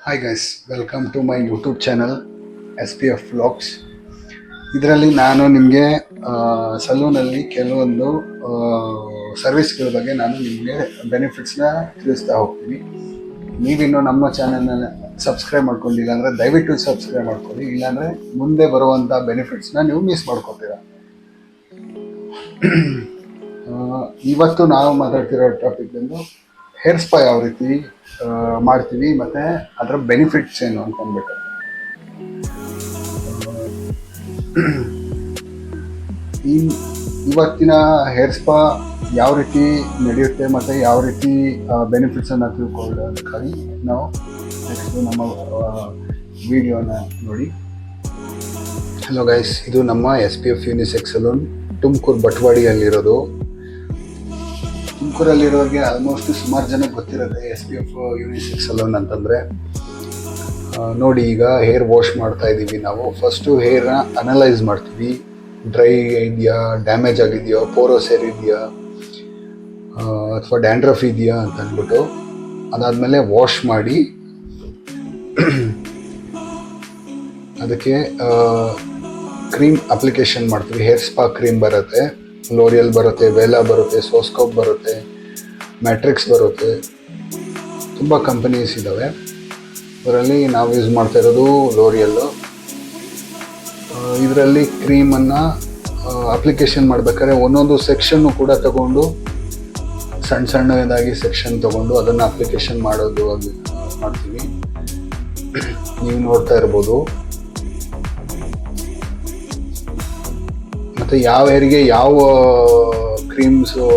Hi guys, welcome to my YouTube channel SPF vlogs. ಇದರಲ್ಲಿ ನಾನು ನಿಮಗೆ ಸಲೂನಲ್ಲಿ ಕೆಲವೊಂದು ಸರ್ವಿಸ್ಗಳ ಬಗ್ಗೆ ನಾನು ನಿಮಗೆ ಬೆನಿಫಿಟ್ಸ್ನ ತಿಳಿಸ್ತಾ ಹೋಗ್ತೀನಿ. ನೀವಿನ್ನೂ ನಮ್ಮ ಚಾನಲ್ನ ಸಬ್ಸ್ಕ್ರೈಬ್ ಮಾಡ್ಕೊಂಡಿಲ್ಲ ಅಂದರೆ ದಯವಿಟ್ಟು ಸಬ್ಸ್ಕ್ರೈಬ್ ಮಾಡ್ಕೊಳ್ಳಿ, ಇಲ್ಲಾಂದರೆ ಮುಂದೆ ಬರುವಂಥ ಬೆನಿಫಿಟ್ಸ್ನ ನೀವು ಮಿಸ್ ಮಾಡ್ಕೊತೀರ. ಇವತ್ತು ನಾವು ಮಾತಾಡ್ತಿರೋ ಟಾಪಿಕ್ ಬಂದು ಹೇರ್ ಸ್ಪಾ ಯಾವ ರೀತಿ ಮಾಡ್ತೀವಿ ಮತ್ತು ಅದರ ಬೆನಿಫಿಟ್ಸ್ ಏನು ಅಂತ ಅಂದ್ಬಿಟ್ಟು. ಇವತ್ತಿನ ಹೇರ್ ಸ್ಪಾ ಯಾವ ರೀತಿ ನಡೆಯುತ್ತೆ ಮತ್ತು ಯಾವ ರೀತಿ ಬೆನಿಫಿಟ್ಸನ್ನು ತಿಳ್ಕೊಳ್ಳೋದಕ್ಕಾಗಿ ನಾವು ನೆಕ್ಸ್ಟ್ ನಮ್ಮ ವಿಡಿಯೋನ ನೋಡಿ. ಹಲೋ ಗೈಸ್, ಇದು ನಮ್ಮ SPF ಯೂನಿಸೆಕ್ಸ್ ಸಲೂನ್ ತುಮಕೂರು ಬಟ್ವಾಡಿಯಲ್ಲಿರೋದು. ತುಮಕೂರಲ್ಲಿರೋರಿಗೆ ಆಲ್ಮೋಸ್ಟ್ ಸುಮಾರು ಜನಕ್ಕೆ ಗೊತ್ತಿರುತ್ತೆ SPF ಯೂನಿಸೆಕ್ಸ್ ಸಲೂನ್ ಅಂತಂದರೆ. ನೋಡಿ, ಈಗ ಹೇರ್ ವಾಶ್ ಮಾಡ್ತಾ ಇದ್ದೀವಿ. ನಾವು ಫಸ್ಟು ಹೇರ್ನ ಅನಲೈಸ್ ಮಾಡ್ತೀವಿ. ಡ್ರೈ ಇದೆಯಾ, ಡ್ಯಾಮೇಜ್ ಆಗಿದೆಯಾ, ಪೋರೋಸ್ ಹೇರ್ ಇದೆಯಾ ಅಥವಾ ಡ್ಯಾಂಡ್ರಫ್ ಇದೆಯಾ ಅಂತ ಅಂದ್ಬಿಟ್ಟು ಅದಾದಮೇಲೆ ವಾಶ್ ಮಾಡಿ ಅದಕ್ಕೆ ಕ್ರೀಮ್ ಅಪ್ಲಿಕೇಶನ್ ಮಾಡ್ತೀವಿ. ಹೇರ್ ಸ್ಪಾ ಕ್ರೀಮ್ ಬರುತ್ತೆ, ಲೋರಿಯಲ್ ಬರುತ್ತೆ, ವೇಲಾ ಬರುತ್ತೆ, ಸೋಸ್ಕೋಪ್ ಬರುತ್ತೆ, ಮ್ಯಾಟ್ರಿಕ್ಸ್ ಬರುತ್ತೆ, ತುಂಬ ಕಂಪನೀಸ್ ಇದ್ದಾವೆ. ಅದರಲ್ಲಿ ನಾವು ಯೂಸ್ ಮಾಡ್ತಾ ಇರೋದು ಲೋರಿಯಲ್ಲು. ಇದರಲ್ಲಿ ಕ್ರೀಮನ್ನು ಅಪ್ಲಿಕೇಶನ್ ಮಾಡಬೇಕಾದ್ರೆ ಒಂದೊಂದು ಸೆಕ್ಷನ್ನು ಕೂಡ ತಗೊಂಡು ಸಣ್ಣ ಸಣ್ಣದಾಗಿ ಸೆಕ್ಷನ್ ತಗೊಂಡು ಅದನ್ನು ಅಪ್ಲಿಕೇಶನ್ ಮಾಡೋದು ಅದು ಮಾಡ್ತೀವಿ. ನೀವು ನೋಡ್ತಾ ಇರ್ಬೋದು. ಮತ್ತು ಯಾವ ಹೇರಿಗೆ ಯಾವ ಕ್ರೀಮ್ಸು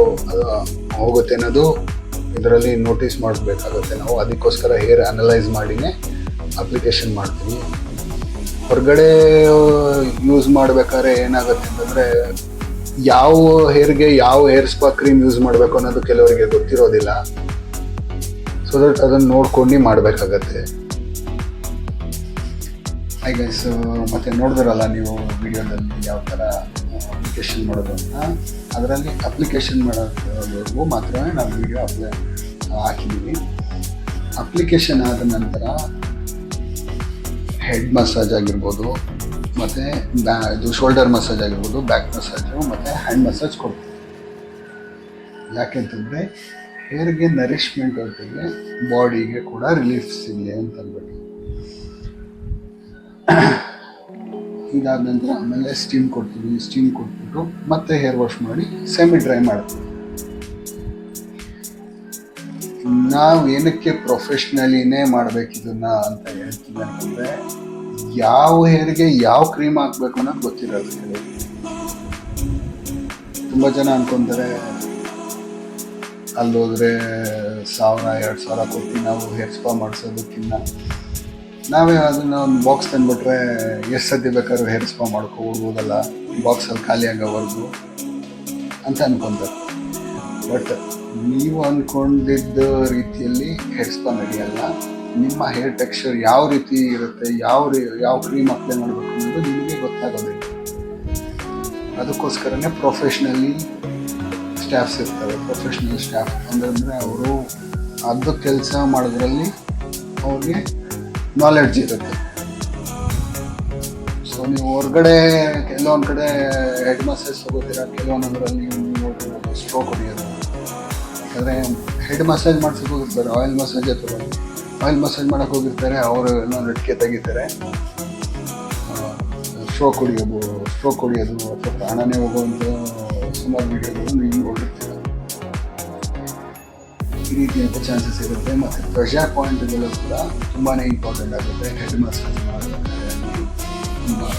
ಹೋಗುತ್ತೆ ಅನ್ನೋದು ಇದರಲ್ಲಿ ನೋಟಿಸ್ ಮಾಡಬೇಕಾಗುತ್ತೆ ನಾವು. ಅದಕ್ಕೋಸ್ಕರ ಹೇರ್ ಅನಲೈಸ್ ಮಾಡಿನೇ ಅಪ್ಲಿಕೇಶನ್ ಮಾಡ್ತೀವಿ. ಹೊರಗಡೆ ಯೂಸ್ ಮಾಡಬೇಕಾದ್ರೆ ಏನಾಗುತ್ತೆ ಅಂತಂದರೆ ಯಾವ ಹೇರ್ಗೆ ಯಾವ ಹೇರ್ ಸ್ಪಾ ಕ್ರೀಮ್ ಯೂಸ್ ಮಾಡಬೇಕು ಅನ್ನೋದು ಕೆಲವರಿಗೆ ಗೊತ್ತಿರೋದಿಲ್ಲ. ಸೊ ದಟ್ ಅದನ್ನು ನೋಡ್ಕೊಂಡು ಮಾಡಬೇಕಾಗತ್ತೆ. ಹಾಯ್ ಗೈಸ್, ಮತ್ತು ನೋಡಿದ್ರಲ್ಲ ನೀವು ವಿಡಿಯೋದಲ್ಲಿ ಯಾವ ಥರ ಅಪ್ಲಿಕೇಶನ್ ಮಾಡೋದು ಅಂತ. ಅದರಲ್ಲಿ ಅಪ್ಲಿಕೇಶನ್ ಮಾಡೋದು ಮಾತ್ರವೇ ನಾವು ವಿಡಿಯೋ ಹಾಕಿದ್ದೀವಿ. ಅಪ್ಲಿಕೇಶನ್ ಆದ ನಂತರ ಹೆಡ್ ಮಸಾಜ್ ಆಗಿರ್ಬೋದು, ಮತ್ತು ಇದು ಶೋಲ್ಡರ್ ಮಸಾಜ್ ಆಗಿರ್ಬೋದು, ಬ್ಯಾಕ್ ಮಸಾಜು ಮತ್ತು ಹ್ಯಾಂಡ್ ಮಸಾಜ್ ಕೊಡ್ತೀವಿ. ಯಾಕೆಂತಂದರೆ ಹೇರ್ಗೆ ನರಿಶ್ಮೆಂಟ್ ಒಟ್ಟಿಗೆ ಬಾಡಿಗೆ ಕೂಡ ರಿಲೀಫ್ ಸಿಗಲಿ ಅಂತ ಅಂದ್ಬಿಟ್ಟು. ಇದಾದ ನಂತರ ಆಮೇಲೆ ಸ್ಟೀಮ್ ಕೊಡ್ತೀವಿ. ಸ್ಟೀಮ್ ಕೊಟ್ಬಿಟ್ಟು ಮತ್ತೆ ಹೇರ್ ವಾಶ್ ಮಾಡಿ ಸೆಮಿ ಡ್ರೈ ಮಾಡ್ತೀವಿ. ನಾವು ಏನಕ್ಕೆ ಪ್ರೊಫೆಷ್ನಲಿನೇ ಮಾಡಬೇಕಿದನ್ನ ಅಂತ ಹೇಳ್ತೀವಿ ಅಂತಂದರೆ, ಯಾವ ಹೇರ್ಗೆ ಯಾವ ಕ್ರೀಮ್ ಹಾಕಬೇಕು ಅನ್ನೋದು ಗೊತ್ತಿರೋದು ಕೆಲವರು. ತುಂಬ ಜನ ಅನ್ಕೊಂತಾರೆ ಅಲ್ಲೋದ್ರೆ 1000-2000 ಕೊಟ್ಟು ನಾವು ಹೇರ್ ಸ್ಪಾ ಮಾಡಿಸೋದಕ್ಕಿಂತ ನಾವೇ ಅದನ್ನು ಒಂದು ಬಾಕ್ಸ್ ತಂದುಬಿಟ್ರೆ ಎಷ್ಟು ಸತಿ ಬೇಕಾದ್ರೂ ಹೇರ್ ಸ್ಪಾ ಮಾಡ್ಕೊಬಿಡ್ಬೋದಲ್ಲ, ಬಾಕ್ಸಲ್ಲಿ ಖಾಲಿ ಆಗೋವರೆಗೂ ಅಂತ ಅನ್ಕೊತಾರೆ. ಬಟ್ ನೀವು ಅಂದ್ಕೊಂಡಿದ್ದ ರೀತಿಯಲ್ಲಿ ಹೇರ್ ಸ್ಪಾ ನಡೆಯಲ್ಲ. ನಿಮ್ಮ ಹೇರ್ ಟೆಕ್ಸ್ಚರ್ ಯಾವ ರೀತಿ ಇರುತ್ತೆ, ಯಾವ ಕ್ರೀಮ್ ಅಪ್ಲೈ ಮಾಡಬೇಕು ಅನ್ನೋದು ನಿಮಗೆ ಗೊತ್ತಾಗೋದಿಲ್ಲ. ಅದಕ್ಕೋಸ್ಕರನೇ ಪ್ರೊಫೆಷ್ನಲಿ ಸ್ಟಾಫ್ಸ್ ಇರ್ತಾರೆ. ಪ್ರೊಫೆಷ್ನಲ್ ಸ್ಟಾಫ್ ಅಂದರೆ ಅವರು ಅದು ಕೆಲಸ ಮಾಡೋದ್ರಲ್ಲಿ ಅವ್ರಿಗೆ ನಾಲೆಡ್ಜ್ ಇರುತ್ತೆ. ಸೊ ನೀವು ಹೊರಗಡೆ ಕೆಲವೊಂದು ಕಡೆ ಹೆಡ್ ಮಸಾಜ್ ತಗೋತೀರ, ಕೆಲವೊಂದರಲ್ಲಿ ನೀವು ಸ್ಟ್ರೋಕ್ ಹೊಡೆಯೋದು. ಯಾಕಂದರೆ ಹೆಡ್ ಮಸಾಜ್ ಮಾಡ್ಸೋಕೆ ಹೋಗಿರ್ತಾರೆ, ಆಯಿಲ್ ಮಸಾಜೇ ತಗೊಂಡು ಆಯಿಲ್ ಮಸಾಜ್ ಮಾಡೋಕೆ ಹೋಗಿರ್ತಾರೆ, ಅವರು ಏನೋ ಲಟ್ಕೆ ತೆಗಿತಾರೆ, ಸ್ಟ್ರೋಕ್ ಹೊಡೆಯೋದು ಅಥವಾ ಪ್ರಾಣನೇ ಹೋಗುವಂಥ ಸುಮಾರು ವೀಡಿಯೋಗಳು ನೀವು ನೋಡಿರ್ತೀರ. ಈ ರೀತಿಯಂಥ ಚಾನ್ಸಸ್ ಇರುತ್ತೆ. ಮತ್ತು ಪ್ರೆಷರ್ ಪಾಯಿಂಟ್ಗಳು ಕೂಡ ತುಂಬಾ ಇಂಪಾರ್ಟೆಂಟ್ ಆಗುತ್ತೆ. ಹೆಡ್ ಮಸಾಜ್ ಮಾಡಬೇಕಾದ್ರೆ,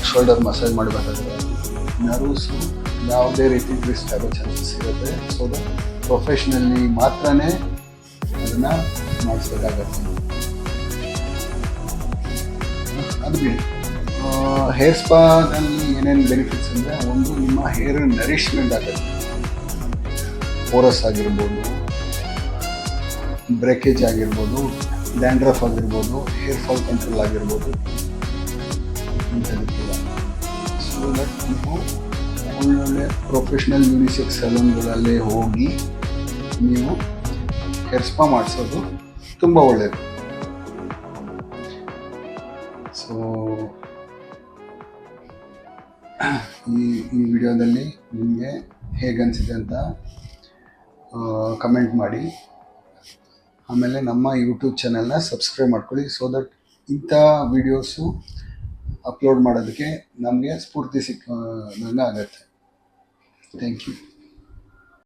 ಶೋಲ್ಡರ್ ಮಸಾಜ್ ಮಾಡಬೇಕಾದ್ರೆ ನರ್ವ್ಸು ಯಾವುದೇ ರೀತಿ ಟ್ವಿಸ್ಟ್ ಆಗೋ ಚಾನ್ಸಸ್ ಇರುತ್ತೆ. ಸೊ ಪ್ರೊಫೆಷ್ನಲ್ಲಿ ಮಾತ್ರನೇ ಅದನ್ನು ಮಾಡಿಸ್ಬೇಕಾಗತ್ತೆ. ಅದು ಬಿಡಿ, ಹೇರ್ ಸ್ಪಾದಲ್ಲಿ ಏನೇನು ಬೆನಿಫಿಟ್ಸ್ ಅಂದರೆ, ಒಂದು ನಿಮ್ಮ ಹೇರ್ ನರಿಶ್ಮೆಂಟ್ ಆಗುತ್ತೆ. ಪೋರಸ್ ಆಗಿರ್ಬೋದು, ಬ್ರೇಕೇಜ್ ಆಗಿರ್ಬೋದು, ಡ್ಯಾಂಡ್ರಫ್ ಆಗಿರ್ಬೋದು, ಹೇರ್ ಫಾಲ್ ಕಂಟ್ರೋಲ್ ಆಗಿರ್ಬೋದು, ಇಂಥದಕ್ಕೆಲ್ಲ. ಸೊ ದಟ್ ನೀವು ಒಳ್ಳೊಳ್ಳೆ ಪ್ರೊಫೆಷ್ನಲ್ ಯೂನಿಸೆಕ್ಸ್ ಸಲೂನ್ಗಳಲ್ಲೇ ಹೋಗಿ ನೀವು ಹೇರ್ ಸ್ಪಾ ಮಾಡಿಸೋದು ತುಂಬ ಒಳ್ಳೆಯದು. ಸೊ ಈ ವಿಡಿಯೋದಲ್ಲಿ ನಿಮಗೆ ಹೇಗನ್ಸಿದೆ ಅಂತ ಕಮೆಂಟ್ ಮಾಡಿ. ಆಮೇಲೆ ನಮ್ಮ ಯೂಟ್ಯೂಬ್ ಚಾನೆಲ್ನ ಸಬ್ಸ್ಕ್ರೈಬ್ ಮಾಡ್ಕೊಳ್ಳಿ, ಸೊ ದಟ್ ಇಂಥ ವೀಡಿಯೋಸು ಅಪ್ಲೋಡ್ ಮಾಡೋದಕ್ಕೆ ನಮಗೆ ಸ್ಫೂರ್ತಿ ಸಿಕ್ಕಂಗೆ ಆಗುತ್ತೆ. Thank you.